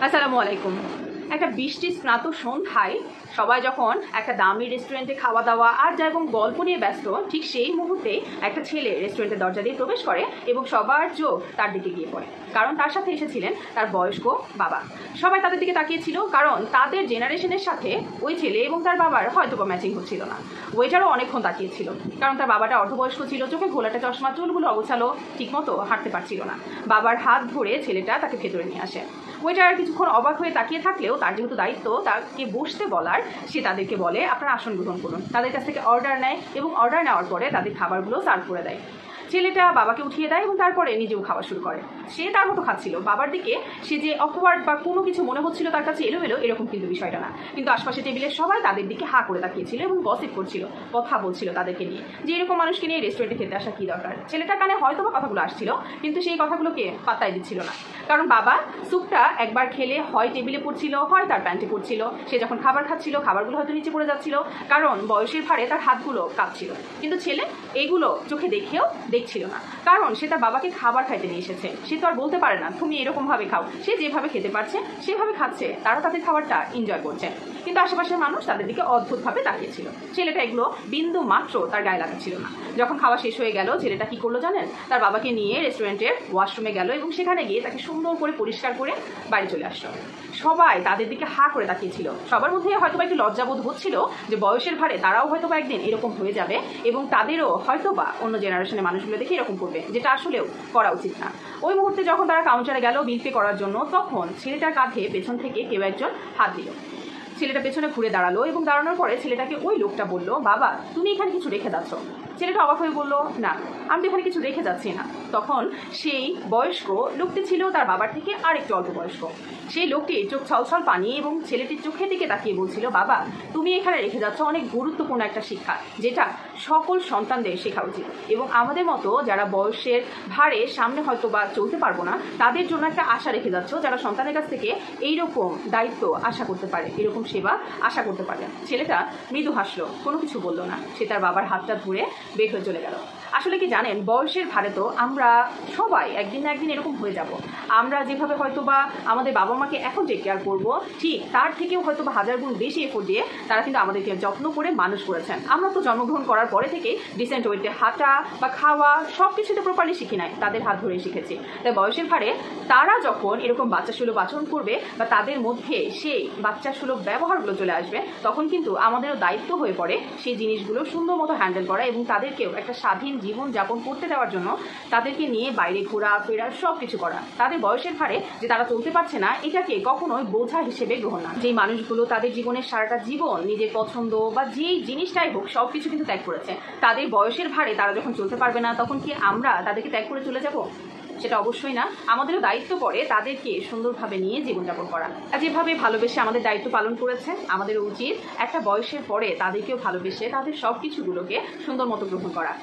আসসালামু আলাইকুম। একটা বৃষ্টি স্নাত সন্ধ্যায় সবাই যখন একটা দামি রেস্টুরেন্টে খাওয়া দাওয়া আড্ডা এবং গল্প নিয়ে ব্যস্ত, ঠিক সেই মুহূর্তে একটা ছেলে রেস্টুরেন্টের দরজা দিয়ে প্রবেশ করে এবং সবার চোখ তার দিকে গিয়ে পড়ে, কারণ তার সাথে এসেছিলেন তার বয়স্ক বাবা। সবাই তাদের দিকে তাকিয়েছিল, কারণ তাদের জেনারেশনের সাথে ওই ছেলে এবং তার বাবার হয়তো বা ম্যাচিং হচ্ছিল না। ওয়েটারও অনেকক্ষণ তাকিয়েছিল, কারণ তার বাবাটা অর্ধবয়স্ক ছিল, চোখে ঘোলাটা চশমা, চুলগুলো অগোছালো, ঠিকমতো হাঁটতে পারছিল না। বাবার হাত ধরে ছেলেটা তাকে ভেতরে নিয়ে আসে। ওয়েটার কিছুক্ষণ অবাক হয়ে তাকিয়ে থাকলেও তার যেহেতু দায়িত্ব তাকে বসতে বলার, সে তাদেরকে বলে আপনারা আসন গ্রহণ করুন। তাদের কাছ থেকে অর্ডার নেয় এবং অর্ডার নেওয়ার পরে তাদের খাবারগুলো সার্ভ করে দেয়। ছেলেটা বাবাকে উঠিয়ে দেয় এবং তারপরে নিজেও খাওয়া শুরু করে। সে তার মতো খাচ্ছিল, বাবার দিকে সে যে অকওয়ার্ড বা কোনো কিছু মনে হচ্ছিল তার কাছে এলোমেলো, এরকম কিন্তু বিষয়টা না। কিন্তু আশপাশে টেবিলের সবাই তাদের দিকে হা করে তাকিয়েছিল এবং গসিপ করছিল, কথা বলছিল তাদেরকে নিয়ে, যে এরকম মানুষকে নিয়ে রেস্টুরেন্টে খেতে আসা কী দরকার। ছেলেটার কানে হয়তো বা কথাগুলো আসছিল, কিন্তু সেই কথাগুলোকে পাত্তাই দিচ্ছিল না, কারণ বাবা স্যুপটা একবার খেলে হয় টেবিলে পড়ছিল, হয় তার প্যান্টে পড়ছিল। সে যখন খাবার খাচ্ছিল, খাবারগুলো হয়তো নিচে পড়ে যাচ্ছিল, কারণ বয়সের ভারে তার হাতগুলো কাঁপছিল। কিন্তু ছেলে এইগুলো চোখে দেখেও দেখছিল না, কারণ সে তার বাবাকে খাবার খাইতে নিয়ে এসেছে। সে তো আর বলতে পারে না তুমি এরকমভাবে খাও। সে যেভাবে খেতে পারছে সেভাবে খাচ্ছে, তারা তাদের খাবারটা এনজয় করছে। কিন্তু আশেপাশের মানুষ তাদের দিকে অদ্ভুতভাবে তাকিয়েছিল। ছেলেটা এগুলো বিন্দু মাত্র তার গায়ে লাগাচ্ছিল না। যখন খাওয়া শেষ হয়ে গেল, ছেলেটা কি করলো জানেন? তার বাবাকে নিয়ে রেস্টুরেন্টের ওয়াশরুমে গেল এবং সেখানে গিয়ে তাকে সুন্দর করে পরিষ্কার করে বাড়ি চলে আসলো। সবাই তাদের দিকে হা করে তাকিয়েছিল। সবার মধ্যে হয়তো বা একটু লজ্জাবোধ হচ্ছিল যে বয়সের ভারে তারাও হয়তো বা একদিন এরকম হয়ে যাবে এবং তাদেরও হয়তো বা অন্য জেনারেশনের মানুষগুলো দেখে এরকম করবে, যেটা আসলেও করা উচিত না। ওই মুহূর্তে যখন তারা কাউন্টারে গেল বিল পে করার জন্য, তখন ছেলেটার কাঁধে পেছন থেকে কেউ একজন হাত দিল। ছেলেটা পেছনে ঘুরে দাঁড়ালো এবং দাঁড়ানোর পরে ছেলেটাকে ওই লোকটা বলল, বাবা তুমি এখানে কিছু রেখে যাচ্ছ। ছেলেটা অবাক হয়ে বলল, না আমি তো এখানে কিছু রেখে যাচ্ছি না। তখন সেই বয়স্ক লোকটি ছিল তার বাবার থেকে আর একটু অল্প বয়স্ক। সেই লোকটি চোখ ছলছল পানি এবং ছেলেটির চোখের দিকে তাকিয়ে বলছিল, বাবা তুমি এখানে রেখে যাচ্ছ অনেক গুরুত্বপূর্ণ একটা শিক্ষা, যেটা সকল সন্তানদের শেখা উচিত। এবং আমাদের মতো যারা বয়সের ভারে সামনে হয়তো বা চলতে পারবো না, তাদের জন্য একটা আশা রেখে যাচ্ছ, যারা সন্তানের কাছ থেকে এইরকম দায়িত্ব আশা করতে পারে, এরকম সেবা আশা করতে পারে। ছেলেটা মৃদু হাসলো, কোনো কিছু বললো না। সে তার বাবার হাতটা ধরে বের হয়ে চলে গেল। আসলে কি জানেন, বয়সের ভারে তো আমরা সবাই একদিন না একদিন এরকম হয়ে যাব। আমরা যেভাবে হয়তো বা আমাদের বাবা মাকে এখন টেক কেয়ার করবো, ঠিক তার থেকেও হয়তো বা হাজার গুণ বেশি এফোর্ট দিয়ে তারা কিন্তু আমাদেরকে যত্ন করে মানুষ করেছেন। আমরা তো জন্মগ্রহণ করার পরে থেকেই ডিসেন্ট ওয়েতে হাঁটা বা খাওয়া সব কিছুতে প্রপারলি শিখি নাই, তাদের হাত ধরে শিখেছি। তাই বয়সের ভারে তারা যখন এরকম বাচ্চাসুলভ আচরণ করবে বা তাদের মধ্যে সেই বাচ্চাসুলভ ব্যবহারগুলো চলে আসবে, তখন কিন্তু আমাদেরও দায়িত্ব হয়ে পড়ে সেই জিনিসগুলো সুন্দর মতো হ্যান্ডেল করা এবং তাদেরকেও একটা স্বাধীন জীবন যাপন করতে দেওয়ার জন্য তাদেরকে নিয়ে বাইরে ঘোরা ফেরা সব কিছু করা। তাদের বয়সের ভারে যে তারা চলতে পারছে না, এটাকে কখনোই বোঝা হিসেবে গ্রহণ না। যেই মানুষগুলো তাদের জীবনের সারাটা জীবন নিজের পছন্দ বা যেই জিনিসটাই হোক সব কিছু কিন্তু ত্যাগ করেছে, তাদের বয়সের ভারে তারা যখন চলতে পারবে না, তখন কি আমরা তাদেরকে ত্যাগ করে চলে যাব? সেটা অবশ্যই না। আমাদেরও দায়িত্ব পড়ে তাদেরকে সুন্দরভাবে নিয়ে জীবনযাপন করা। যেভাবে ভালোবেসে আমাদের দায়িত্ব পালন করেছে, আমাদেরও উচিত একটা বয়সের পরে তাদেরকেও ভালোবেসে তাদের সব কিছুগুলোকে সুন্দর মতো গ্রহণ করা।